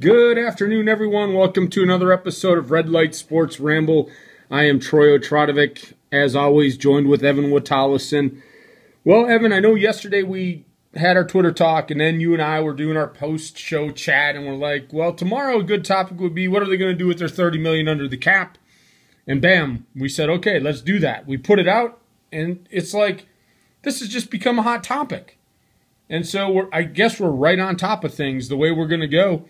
Good afternoon, everyone. Welcome to another episode of Light Sports Ramble. I am Troy Otradovic, as always, joined with Evan Watallison. Well, Evan, I know yesterday we had our Twitter talk, and then you and I were doing our post-show chat, and we're like, well, tomorrow a good topic would be, what are they going to do with their $30 million under the cap? And bam, we said, okay, let's do that. We put it out, and it's like, this has just become a hot topic. And so I guess we're right on top of things, the way we're going to go.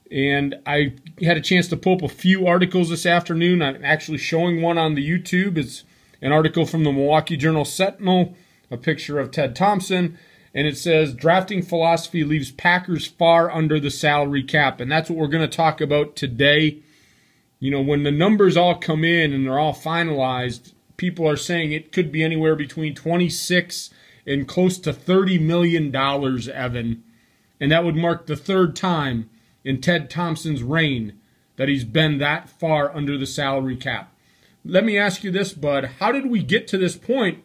And I had a chance to pull up a few articles this afternoon. I'm actually showing one on the YouTube. It's an article from the Milwaukee Journal-Sentinel, a picture of Ted Thompson, and it says, drafting philosophy leaves Packers far under the salary cap. And that's what we're going to talk about today. You know, when the numbers all come in and they're all finalized, people are saying it could be anywhere between 26 and close to $30 million, Evan. And that would mark the third time in Ted Thompson's reign that he's been that far under the salary cap. Let me ask you this, bud. How did we get to this point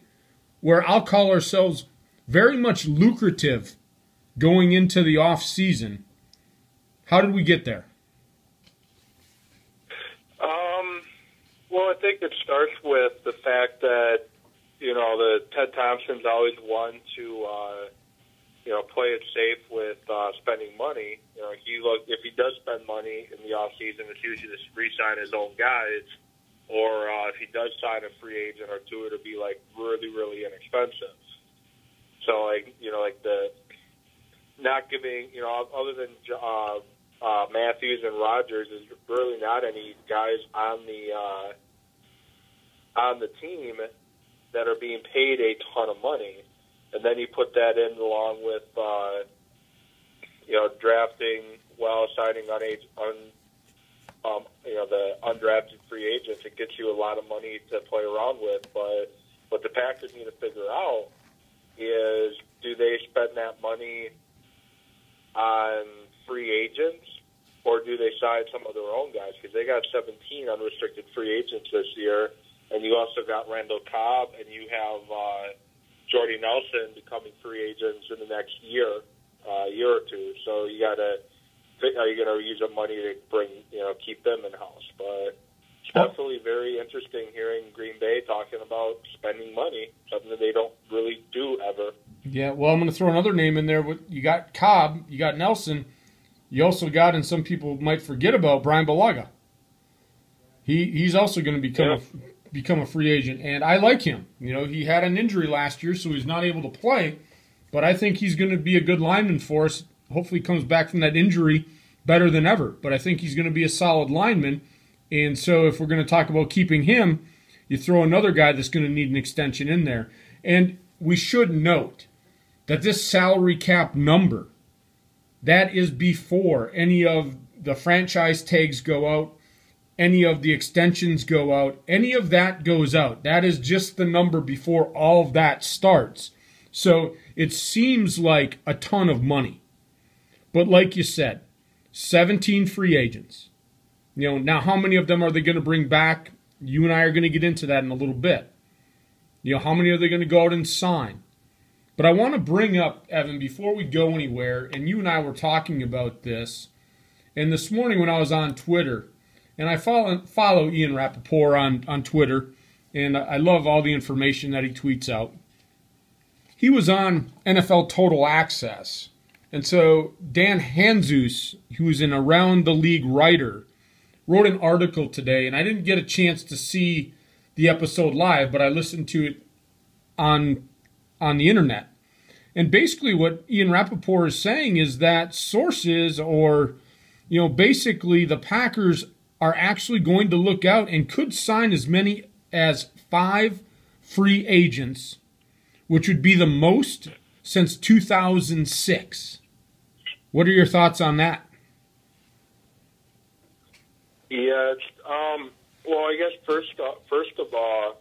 where I'll call ourselves very much lucrative going into the off season? How did we get there? Well, I think it starts with the fact that, you know, the Ted Thompson's always one to, play it safe with spending money. You know, if he does spend money in the off season, it's usually to re-sign his own guys, or if he does sign a free agent or two, it'll be like really, really inexpensive. So, the not giving, other than Matthews and Rodgers, is really not any guys on the team that are being paid a ton of money. And then you put that in along with, drafting while signing the undrafted free agents. It gets you a lot of money to play around with. But what the Packers need to figure out is, do they spend that money on free agents, or do they sign some of their own guys? Because they got 17 unrestricted free agents this year, and you also got Randall Cobb, and you have Jordy Nelson becoming free agents in the next year or two. So you got to, are you going to use the money to keep them in house? But it's definitely very interesting hearing Green Bay talking about spending money, something that they don't really do ever. Yeah, well, I'm going to throw another name in there. You got Cobb, you got Nelson, you also got, and some people might forget about, Brian Bulaga. He's also going to become a free agent, and I like him. You know, he had an injury last year, so he's not able to play, but I think he's going to be a good lineman for us. Hopefully he comes back from that injury better than ever, but I think he's going to be a solid lineman, and so if we're going to talk about keeping him, you throw another guy that's going to need an extension in there. And we should note that this salary cap number, that is before any of the franchise tags go out, any of the extensions go out, any of that goes out. That is just the number before all of that starts. So it seems like a ton of money. But like you said, 17 free agents. You know, now how many of them are they going to bring back? You and I are going to get into that in a little bit. You know, how many are they going to go out and sign? But I want to bring up, Evan, before we go anywhere, and you and I were talking about this, and this morning when I was on Twitter, and I follow Ian Rappaport on Twitter, and I love all the information that he tweets out. He was on NFL Total Access. And so Dan Hanzus, who's an Around the League writer, wrote an article today, and I didn't get a chance to see the episode live, but I listened to it on the internet. And basically what Ian Rappaport is saying is that sources, or, basically the Packers are actually going to look out and could sign as many as 5 free agents, which would be the most since 2006. What are your thoughts on that? Yeah, well, I guess first of all,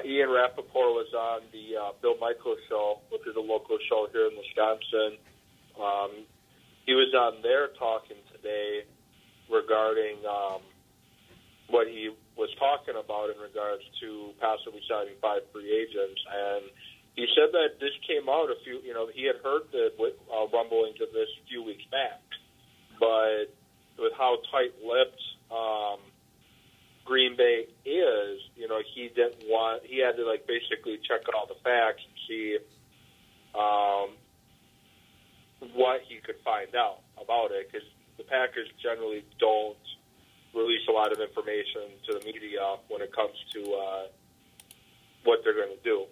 Ian Rappaport was on the Bill Michaels show, which is a local show here in Wisconsin. He was on there talking today regarding what he was talking about in regards to possibly signing 5 free agents. And he said that this came out he had heard the rumblings of this a few weeks back, but with how tight-lipped Green Bay is, he had to basically check all the facts and see what he could find out about it, because the Packers generally don't release a lot of information to the media when it comes to what they're going to do.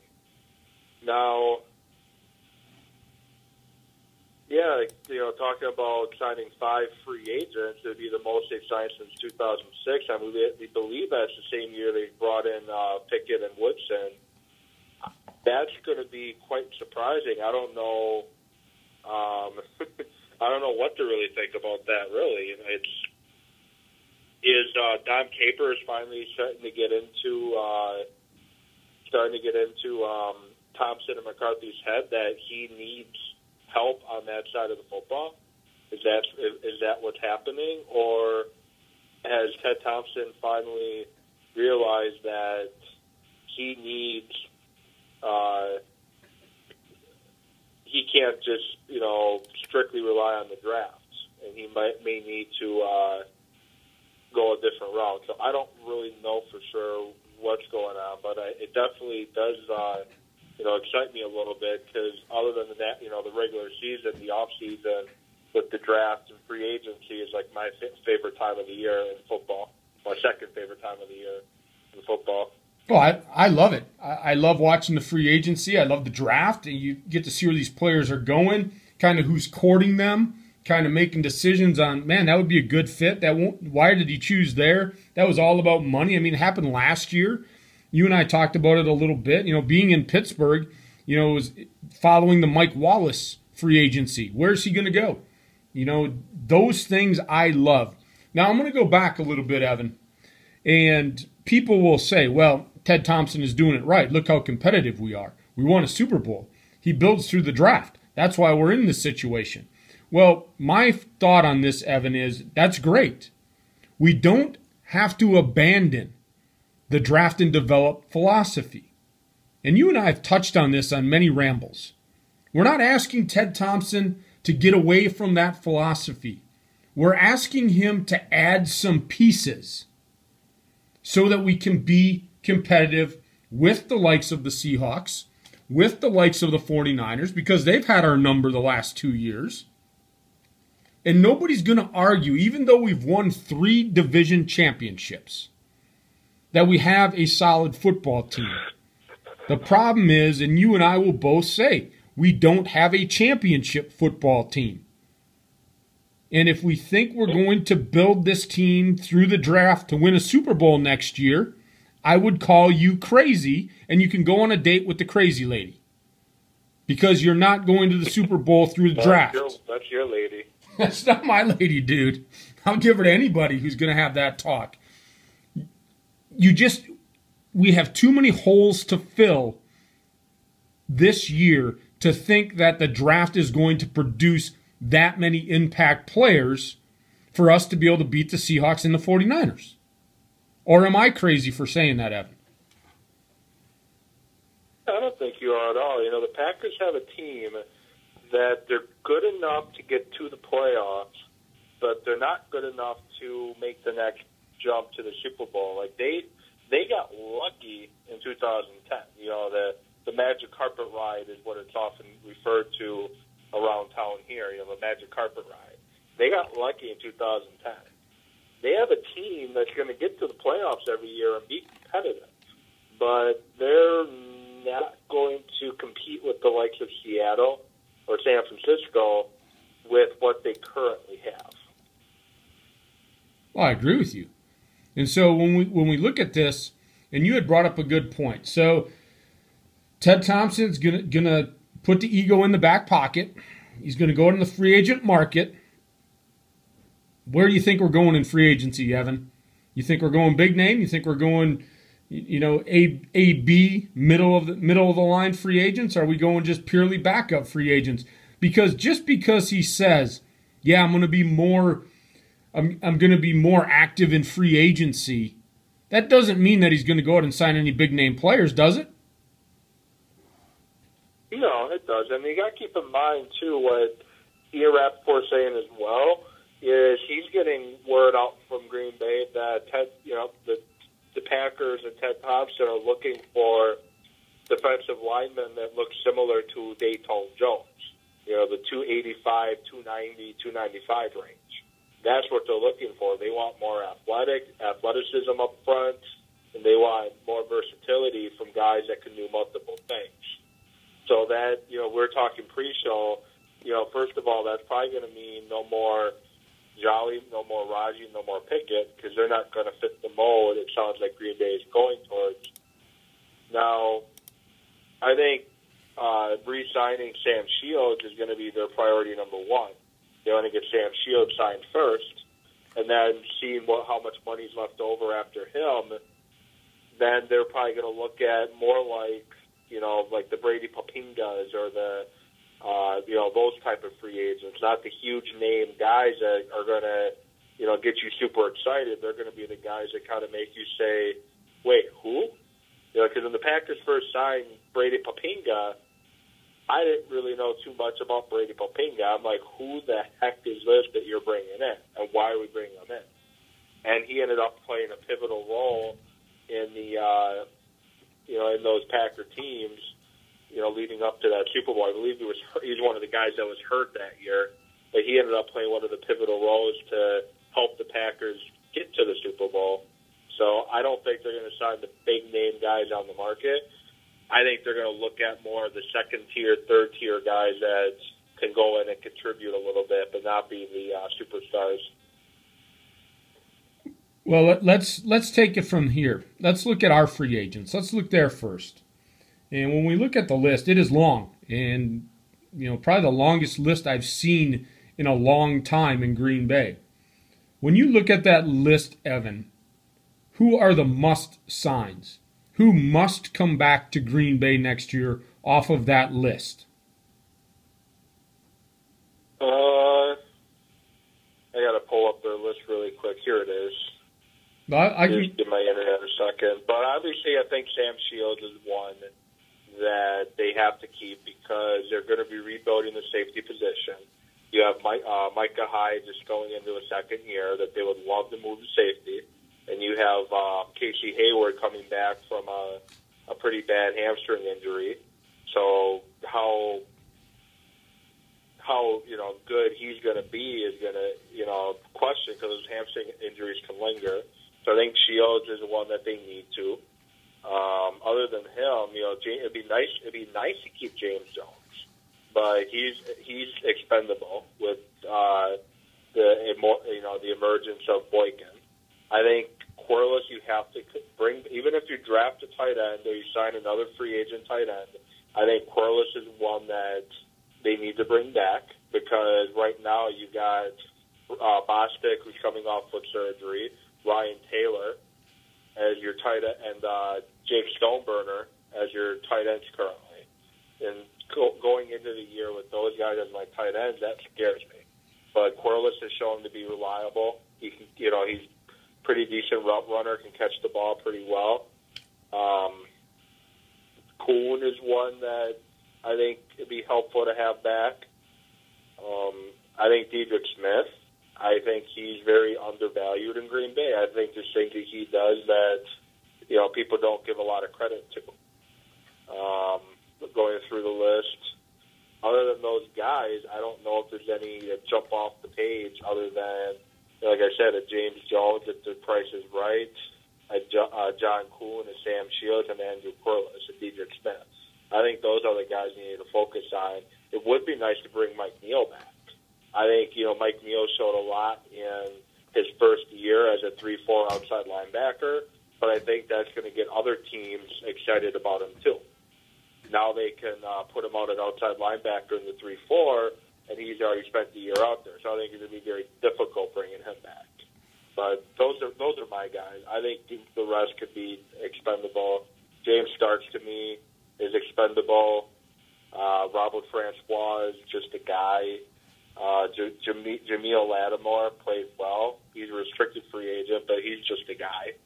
Now, talking about signing 5 free agents, it would be the most they've signed since 2006. I mean, we believe that's the same year they brought in Pickett and Woodson. That's going to be quite surprising. I don't know. I don't know what to really think about that. Really, Don Capers finally starting to get into Thompson and McCarthy's head that he needs help on that side of the football? Is that what's happening, or has Ted Thompson finally realized that he needs he can't just strictly rely on the drafts, and he may need to go a different route? So I don't really know for sure what's going on, but it definitely does excite me a little bit, because other than that, the regular season, the off season with the draft and free agency is like my favorite time of the year in football. My second favorite time of the year in football. Oh, I love it. I love watching the free agency. I love the draft, and you get to see where these players are going, kind of who's courting them, kind of making decisions on, man, that would be a good fit. Why did he choose there? That was all about money. I mean, it happened last year. You and I talked about it a little bit. Being in Pittsburgh, was following the Mike Wallace free agency. Where's he going to go? Those things I love. Now, I'm going to go back a little bit, Evan, and people will say, well, Ted Thompson is doing it right. Look how competitive we are. We won a Super Bowl. He builds through the draft. That's why we're in this situation. Well, my thought on this, Evan, is that's great. We don't have to abandon the draft and develop philosophy. And you and I have touched on this on many rambles. We're not asking Ted Thompson to get away from that philosophy. We're asking him to add some pieces so that we can be competitive with the likes of the Seahawks, with the likes of the 49ers, because they've had our number the last 2 years. And nobody's going to argue, even though we've won 3 division championships, that we have a solid football team. The problem is, and you and I will both say, we don't have a championship football team. And if we think we're going to build this team through the draft to win a Super Bowl next year, I would call you crazy, and you can go on a date with the crazy lady. Because you're not going to the Super Bowl through the draft. That's your lady. That's not my lady, dude. I'll give her to anybody who's going to have that talk. We have too many holes to fill this year to think that the draft is going to produce that many impact players for us to be able to beat the Seahawks and the 49ers. Or am I crazy for saying that, Evan? I don't think you are at all. The Packers have a team that they're good enough to get to the playoffs, but they're not good enough to make the next jump to the Super Bowl. They got lucky in 2010. The magic carpet ride is what it's often referred to around town here, the magic carpet ride. They got lucky in 2010. They have a team that's going to get to the playoffs every year and be competitive, but they're not going to compete with the likes of Seattle or San Francisco with what they currently have. Well, I agree with you. And so when we look at this, and you had brought up a good point. So Ted Thompson's gonna put the ego in the back pocket. He's going to go in the free agent market. Where do you think we're going in free agency, Evan? You think we're going big name? You think we're going, A, B, middle of the line free agents? Are we going just purely backup free agents? Because just because he says, yeah, I'm going to be more active in free agency, that doesn't mean that he's going to go out and sign any big name players, does it? No, it does. And you got to keep in mind, too, what Ian Rappaport's saying as well is he's getting word out from Green Bay that the Packers and Ted Thompson are looking for defensive linemen that look similar to Dayton Jones. The 285, 290, 295 range. That's what they're looking for. They want more athleticism up front, and they want more versatility from guys that can do multiple things. So that, we're talking pre-show, first of all, that's probably going to mean no more Jolly, no more Raji, no more Pickett, because they're not going to fit the mold it sounds like Green Bay is going towards. Now, I think re-signing Sam Shields is going to be their priority number one. They want to get Sam Shields signed first, and then seeing how much money's left over after him, then they're probably going to look at more like the Brady Papingas or the those type of free agents, not the huge name guys that are going to get you super excited. They're going to be the guys that kind of make you say, wait, who? Because when the Packers first signed Brady Papinga, I didn't really know too much about Brady Papinga. I'm like, who the heck is this that you're bringing in, and why are we bringing him in? And he ended up playing a pivotal role in the in those Packer teams, leading up to that Super Bowl. I believe he was one of the guys that was hurt that year, but he ended up playing one of the pivotal roles to help the Packers get to the Super Bowl. So I don't think they're going to sign the big-name guys on the market. I think they're going to look at more of the second-tier, third-tier guys that can go in and contribute a little bit, but not be the superstars. Well, let's take it from here. Let's look at our free agents. Let's look there first. And when we look at the list, it is long, and probably the longest list I've seen in a long time in Green Bay. When you look at that list, Evan, who are the must signs? Who must come back to Green Bay next year off of that list? I got to pull up their list really quick. Here it is. I can Just give my internet a second. But obviously, I think Sam Shields is one that they have to keep because they're going to be rebuilding the safety position. You have Micah Hyde just going into a second year that they would love to move to safety. And you have Casey Hayward coming back from a pretty bad hamstring injury. So how good he's going to be is going to question because those hamstring injuries can linger. So I think Shields is the one that they need to. Other than him, it'd be nice to keep James Jones, but he's expendable with the emergence of Boykin. I think Corliss, you have to bring, even if you draft a tight end or you sign another free agent tight end, I think Corliss is one that they need to bring back because right now you got Bostic, who's coming off foot surgery, Ryan Taylor as your tight end, and Jake Stoneburner as your tight ends currently. And going into the year with those guys as my tight ends, that scares me. But Corliss has shown to be reliable. He can, he's pretty decent route runner, can catch the ball pretty well. Kuhn is one that I think it'd be helpful to have back. I think Dedrick Smith, I think he's very undervalued in Green Bay. I think there's things that he does that, people don't give a lot of credit to. Going through the list, other than those guys, I don't know if there's any that jump off the page other than, like I said, a James Jones, if the price is right, John Kuhn, and Sam Shields, and Andrew Corliss, and Dedrick Smith. I think those are the guys you need to focus on. It would be nice to bring Mike Neal back. I think, Mike Neal showed a lot in his first year as a 3-4 outside linebacker, but I think that's going to get other teams excited about him too. Now they can put him out at outside linebacker in the 3-4, and he's already spent the year out there. So I think it's going to be very difficult bringing him back. But those are my guys. I think the rest could be expendable. James Starks, to me, is expendable. Robert Francois is just a guy. Jameel Lattimore played well. He's a restricted free agent, but he's just a guy,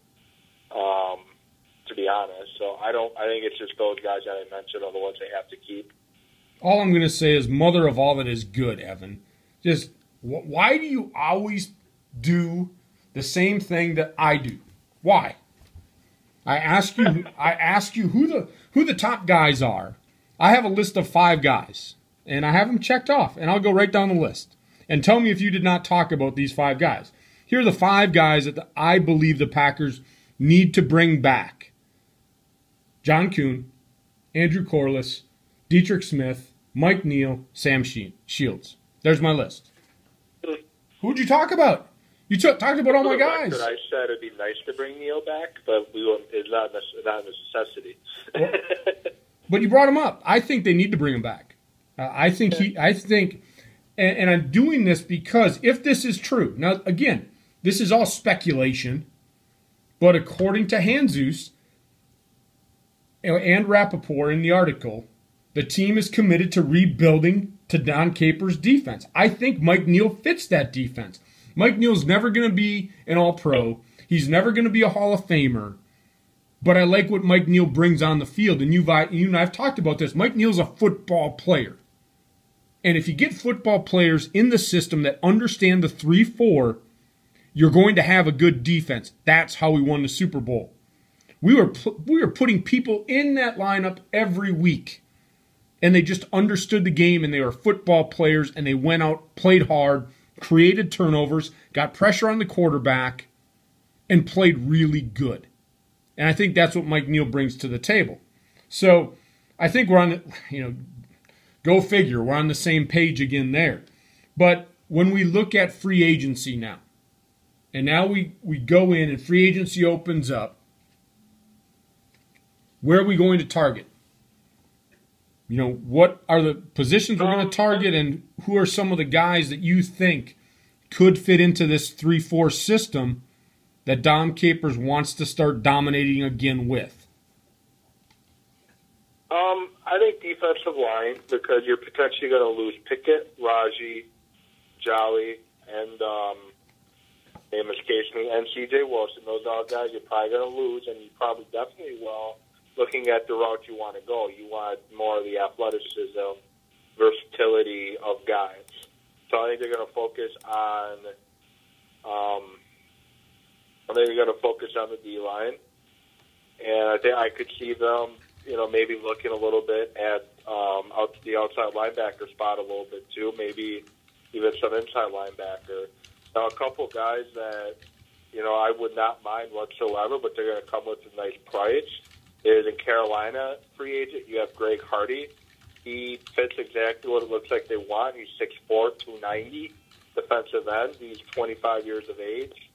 to be honest. So I think it's just those guys that I mentioned are the ones they have to keep. All I'm going to say is mother of all that is good, Evan. Just why do you always do the same thing that I do? Why? I ask you who the top guys are. I have a list of 5 guys, and I have them checked off, and I'll go right down the list. And tell me if you did not talk about these 5 guys. Here are the 5 guys that I believe the Packers need to bring back. John Kuhn, Andrew Corliss, Dietrich Smith, Mike Neal, Sam Shields. There's my list. Who'd you talk about? You talked about all my guys. I said it'd be nice to bring Neal back, but it's not a necessity. But you brought him up. I think they need to bring him back. I think, and I'm doing this because if this is true, now again, this is all speculation, but according to Hanzus and Rappaport in the article, the team is committed to rebuilding to Don Capers' defense. I think Mike Neal fits that defense. Mike Neal's never going to be an All-Pro. He's never going to be a Hall of Famer. But I like what Mike Neal brings on the field. And you and I have talked about this. Mike Neal's a football player. And if you get football players in the system that understand the 3-4, you're going to have a good defense. That's how we won the Super Bowl. We were putting people in that lineup every week. And they just understood the game, and they were football players, and they went out, played hard, created turnovers, got pressure on the quarterback, and played really good. And I think that's what Mike Neal brings to the table. So I think we're on, go figure, we're on the same page again there. But when we look at free agency now, and now we go in and free agency opens up, where are we going to target? What are the positions we're going to target, and who are some of the guys that you think could fit into this 3-4 system that Dom Capers wants to start dominating again with? I think defensive line, because you're potentially going to lose Pickett, Raji, Jolly, and name escapes me, and C.J. Wilson. Those are all guys you're probably going to lose, and you probably definitely will. Looking at the route you want to go, you want more of the athleticism, versatility of guys. So I think they're going to focus on. I think they're going to focus on the D line, and I think I could see them, maybe looking a little bit at the outside linebacker spot a little bit too, maybe even some inside linebacker. Now, a couple guys that I would not mind whatsoever, but they're going to come with a nice price. Is in Carolina free agent, you have Greg Hardy. He fits exactly what it looks like they want. He's 6'4", 290, defensive end. He's 25 years of age.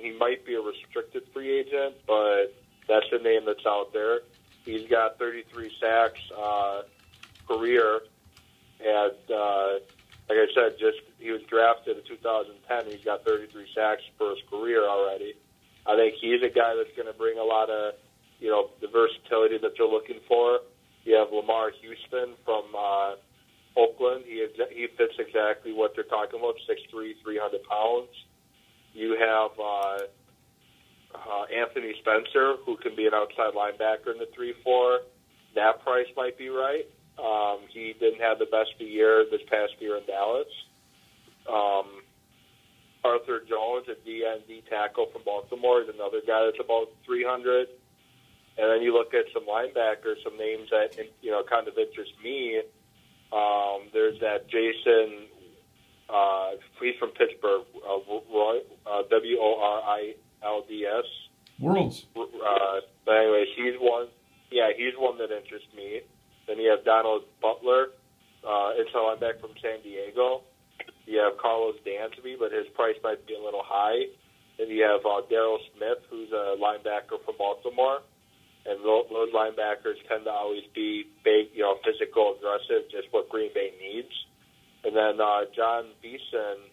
He might be a restricted free agent, but that's the name that's out there. He's got 33 sacks career, and like I said, he was drafted in 2010. He's got 33 sacks for his career already. I think he's a guy that's going to bring a lot of the versatility that you're looking for. You have Lamar Houston from Oakland. He fits exactly what they're talking about, 6'3", 300 pounds. You have Anthony Spencer, who can be an outside linebacker in the 3-4. That price might be right. He didn't have the best of the year this past year in Dallas. Arthur Jones, a D tackle from Baltimore, is another guy that's about 300. And then you look at some linebackers, some names that kind of interest me. There's that Jason. He's from Pittsburgh. Roy, Worilds. Worlds. But anyways, he's one. Yeah, he's one that interests me. Then you have Donald Butler, inside linebacker from San Diego. You have Carlos Dansby, but his price might be a little high. Then you have Darryl Smith, who's a linebacker from Baltimore. And those linebackers tend to always be big, physical, aggressive, just what Green Bay needs. And then John Beeson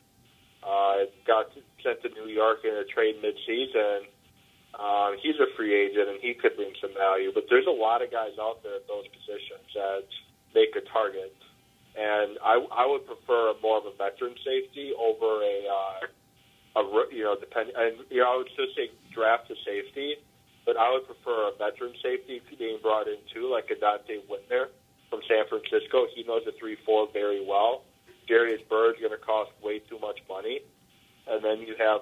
got sent to New York in a trade midseason. He's a free agent, and he could bring some value. But there's a lot of guys out there at those positions that they could target. And I would prefer more of a veteran safety over I would still say draft a safety. But I would prefer a veteran safety being brought in too, like a Dante Whitner from San Francisco. He knows the 3-4 very well. Darius Bird's going to cost way too much money. And then you have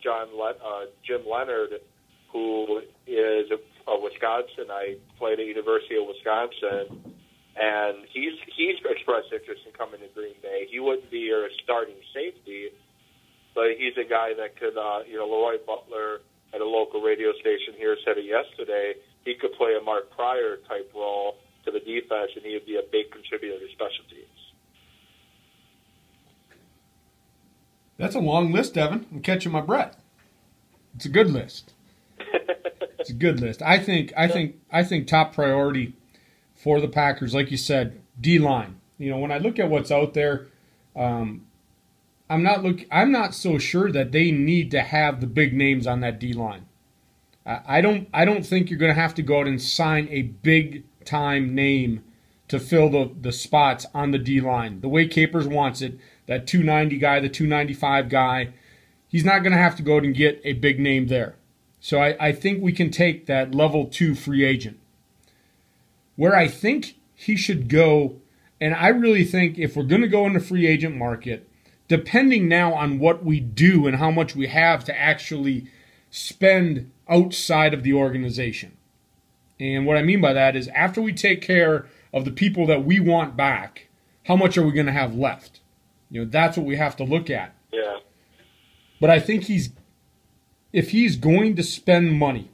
Jim Leonard, who is a Wisconsinite, played at University of Wisconsin, and he's expressed interest in coming to Green Bay. He wouldn't be your starting safety, but he's a guy that could, Leroy Butler at a local radio station here said it yesterday, he could play a Mark Pryor type role to the defense, and he would be a big contributor to special teams. That's a long list, Evan. I'm catching my breath. It's a good list. It's a good list. I think top priority for the Packers, like you said, D-line. When I look at what's out there, I'm not so sure that they need to have the big names on that D-line. I don't think you're going to have to go out and sign a big time name to fill the spots on the D-line. The way Capers wants it, that 290 guy, the 295 guy, he's not going to have to go out and get a big name there. So I think we can take that level 2 free agent. Where I think he should go, and I really think if we're going to go in the free agent market, depending now on what we do and how much we have to actually spend outside of the organization. And what I mean by that is after we take care of the people that we want back, how much are we going to have left? That's what we have to look at. Yeah. But I think if he's going to spend money,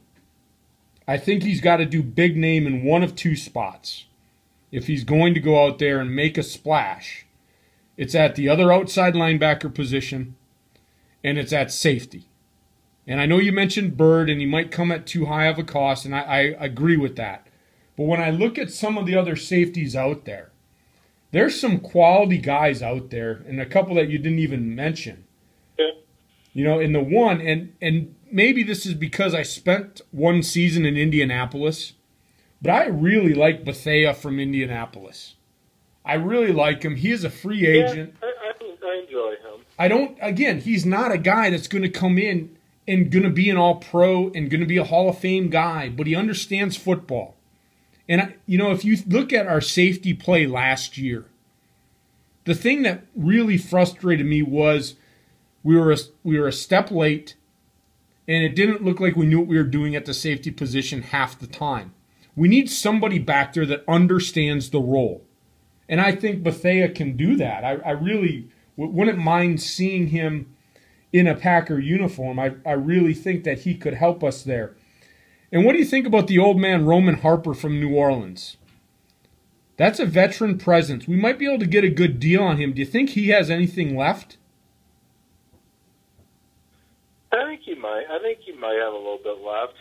I think he's got to do big name in one of two spots. If he's going to go out there and make a splash, it's at the other outside linebacker position, and it's at safety. And I know you mentioned Bird, and he might come at too high of a cost, and I agree with that. But when I look at some of the other safeties out there, there's some quality guys out there, and a couple that you didn't even mention. Yeah. In the one, and maybe this is because I spent one season in Indianapolis, but I really like Bethea from Indianapolis. I really like him. He is a free agent. Yeah, I enjoy him. He's not a guy that's going to come in and going to be an all-pro and going to be a Hall of Fame guy, but he understands football. And, if you look at our safety play last year, the thing that really frustrated me was we were a step late, and it didn't look like we knew what we were doing at the safety position half the time. We need somebody back there that understands the role. And I think Bethea can do that. I really wouldn't mind seeing him in a Packer uniform. I really think that he could help us there. And what do you think about the old man Roman Harper from New Orleans? That's a veteran presence. We might be able to get a good deal on him. Do you think he has anything left? I think he might. I think he might have a little bit left.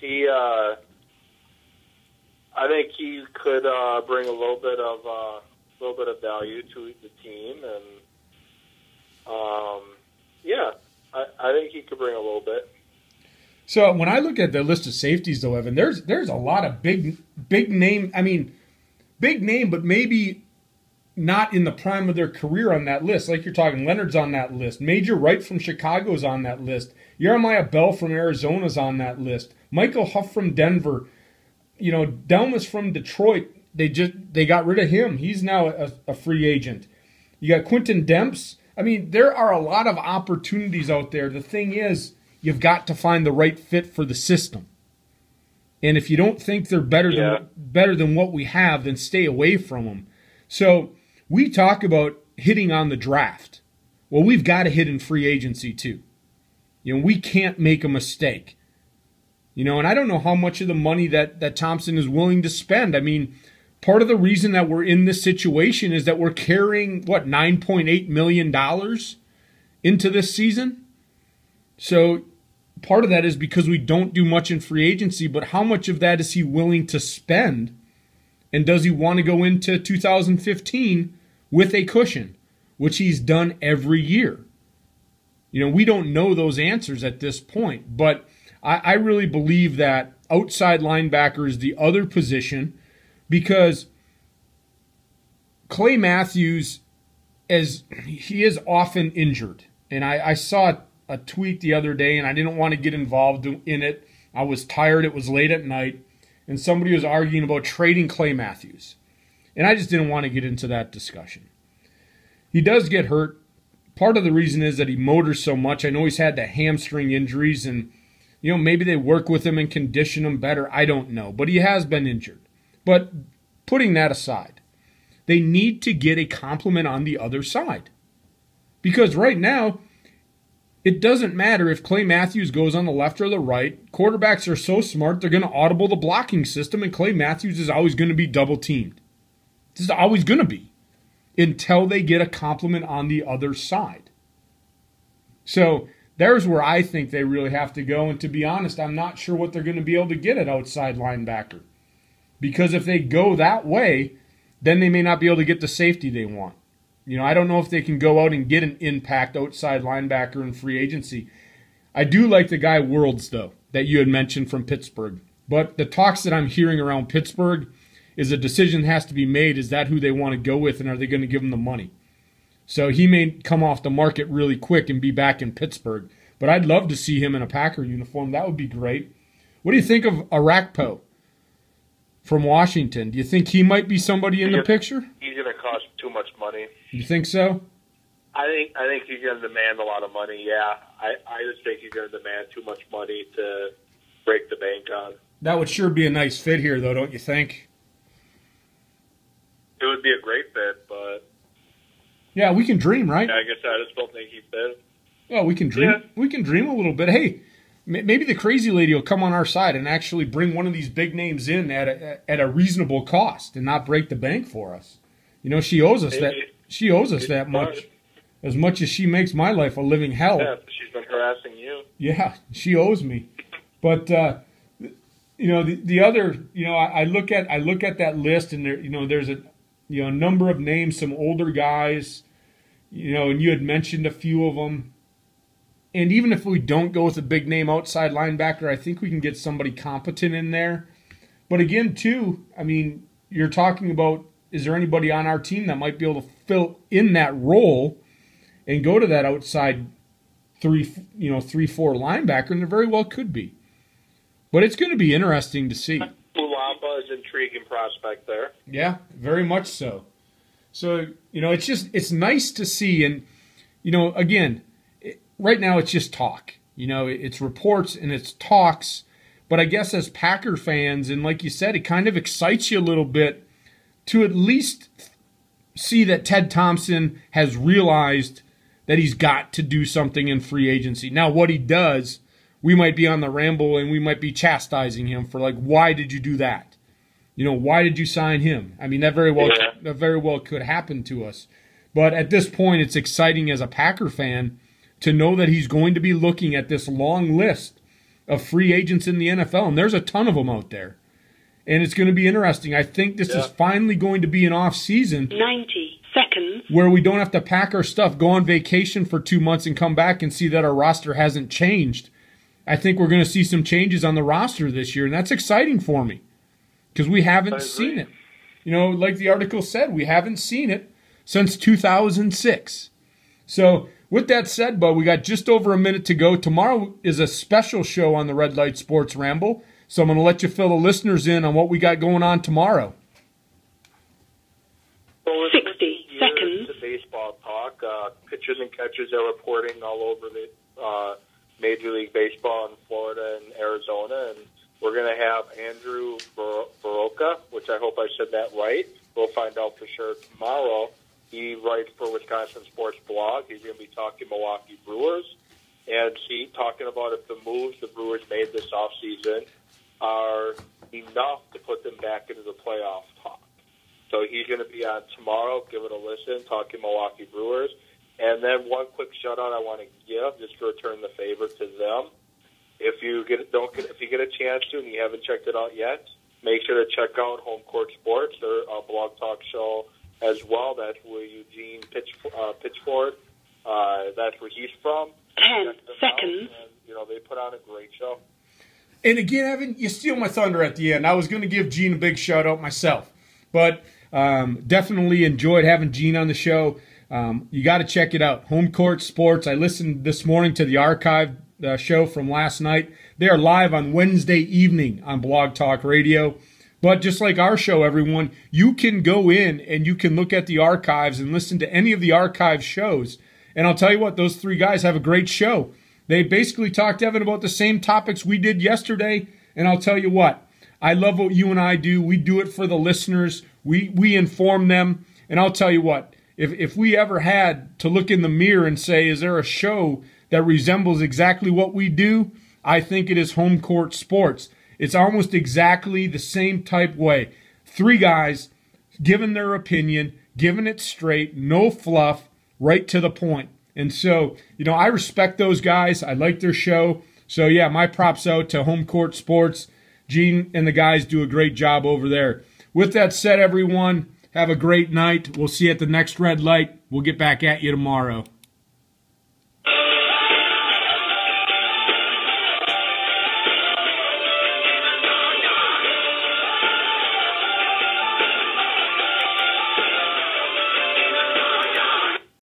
I think he could bring a little bit of value to the team, and I think he could bring a little bit. So when I look at the list of safeties, though, Evan, there's a lot of big name. I mean, big name, but maybe not in the prime of their career on that list. Like you're talking, Leonard's on that list. Major Wright from Chicago's on that list. Jeremiah Bell from Arizona's on that list. Michael Huff from Denver. Delmas from Detroit. They got rid of him. He's now a free agent. You got Quentin Demps. I mean, there are a lot of opportunities out there. The thing is, you've got to find the right fit for the system. And if you don't think they're better than what we have, then stay away from them. So we talk about hitting on the draft. Well, we've got to hit in free agency too. We can't make a mistake. And I don't know how much of the money that Thompson is willing to spend. I mean, part of the reason that we're in this situation is that we're carrying, $9.8 million into this season? So part of that is because we don't do much in free agency, but how much of that is he willing to spend? And does he want to go into 2015 with a cushion, which he's done every year? We don't know those answers at this point, but I really believe that outside linebacker is the other position because Clay Matthews, he is often injured. And I saw a tweet the other day, and I didn't want to get involved in it. I was tired. It was late at night. And somebody was arguing about trading Clay Matthews. And I just didn't want to get into that discussion. He does get hurt. Part of the reason is that he motors so much. I know he's had the hamstring injuries, and maybe they work with him and condition him better. I don't know. But he has been injured. But putting that aside, they need to get a complement on the other side. Because right now, it doesn't matter if Clay Matthews goes on the left or the right. Quarterbacks are so smart, they're going to audible the blocking system, and Clay Matthews is always going to be double-teamed. This is always going to be until they get a complement on the other side. So there's where I think they really have to go. And to be honest, I'm not sure what they're going to be able to get at outside linebacker. Because if they go that way, then they may not be able to get the safety they want. I don't know if they can go out and get an impact outside linebacker in free agency. I do like the guy Worlds, though, that you had mentioned from Pittsburgh. But the talks that I'm hearing around Pittsburgh is a decision has to be made. Is that who they want to go with, and are they going to give him the money? So he may come off the market really quick and be back in Pittsburgh. But I'd love to see him in a Packer uniform. That would be great. What do you think of Arakpo from Washington? Do you think he might be somebody in the picture? He's going to cost too much money. You think so? I think he's going to demand a lot of money, yeah. I just think he's going to demand too much money to break the bank on. That would sure be a nice fit here, though, don't you think? It would be a great fit, but... Yeah, we can dream, right? I guess I just don't think he fit. Well, we can dream. Yeah. We can dream a little bit. Hey, maybe the crazy lady will come on our side and actually bring one of these big names in at a reasonable cost and not break the bank for us. She owes us that. She owes us that much, as much as she makes my life a living hell. Yeah, she's been harassing you. Yeah, she owes me. But the other, I look at that list, and there's a number of names, some older guys, and you had mentioned a few of them. And even if we don't go with a big name outside linebacker, I think we can get somebody competent in there. But again, too, you're talking about, is there anybody on our team that might be able to fill in that role and go to that outside 3-4 linebacker? And there very well could be. But it's going to be interesting to see. Ulapa is an intriguing prospect there. Yeah, very much so. So, it's nice to see. And, again, right now it's just talk. It's reports and it's talks. But I guess as Packer fans, and like you said, it kind of excites you a little bit to at least see that Ted Thompson has realized that he's got to do something in free agency. Now, what he does, we might be on the ramble and we might be chastising him for, why did you do that? Why did you sign him? That very well could happen to us. But at this point, it's exciting as a Packer fan to know that he's going to be looking at this long list of free agents in the NFL, and there's a ton of them out there. And it's going to be interesting. I think this is finally going to be an off season. 90 seconds. Where we don't have to pack our stuff, go on vacation for 2 months, and come back and see that our roster hasn't changed. I think we're going to see some changes on the roster this year, and that's exciting for me because we haven't seen it. Like the article said, we haven't seen it since 2006. So with that said, Bud, we got just over a minute to go. Tomorrow is a special show on the Red Light Sports Ramble. So I'm going to let you fill the listeners in on what we got going on tomorrow. 60 seconds. The baseball talk. Pitchers and catchers are reporting all over the Major League Baseball in Florida and Arizona. And we're going to have Andrew Baroka, which I hope I said that right. We'll find out for sure tomorrow. He writes for Wisconsin Sports Blog. He's going to be talking Milwaukee Brewers. And talking about if the moves the Brewers made this offseason are enough to put them back into the playoff talk. So he's going to be on tomorrow. Give it a listen, talking Milwaukee Brewers. And then one quick shout-out I want to give, just to return the favor to them. If you get a chance to and you haven't checked it out yet, make sure to check out Home Court Sports, their blog talk show as well. That's where Eugene Pitchford, that's where he's from. 10 seconds. And, they put on a great show. And again, Evan, you steal my thunder at the end. I was going to give Gene a big shout-out myself. But definitely enjoyed having Gene on the show. You got to check it out. Home Court Sports. I listened this morning to the archive show from last night. They are live on Wednesday evening on Blog Talk Radio. But just like our show, everyone, you can go in and you can look at the archives and listen to any of the archive shows. And I'll tell you what, those three guys have a great show. They basically talked, Evan, about the same topics we did yesterday. And I'll tell you what, I love what you and I do. We do it for the listeners. We inform them. And I'll tell you what, if we ever had to look in the mirror and say, is there a show that resembles exactly what we do? I think it is Home Court Sports. It's almost exactly the same type way. Three guys giving their opinion, giving it straight, no fluff, right to the point. And so, I respect those guys. I like their show. So, yeah, my props out to Home Court Sports. Gene and the guys do a great job over there. With that said, everyone, have a great night. We'll see you at the next red light. We'll get back at you tomorrow.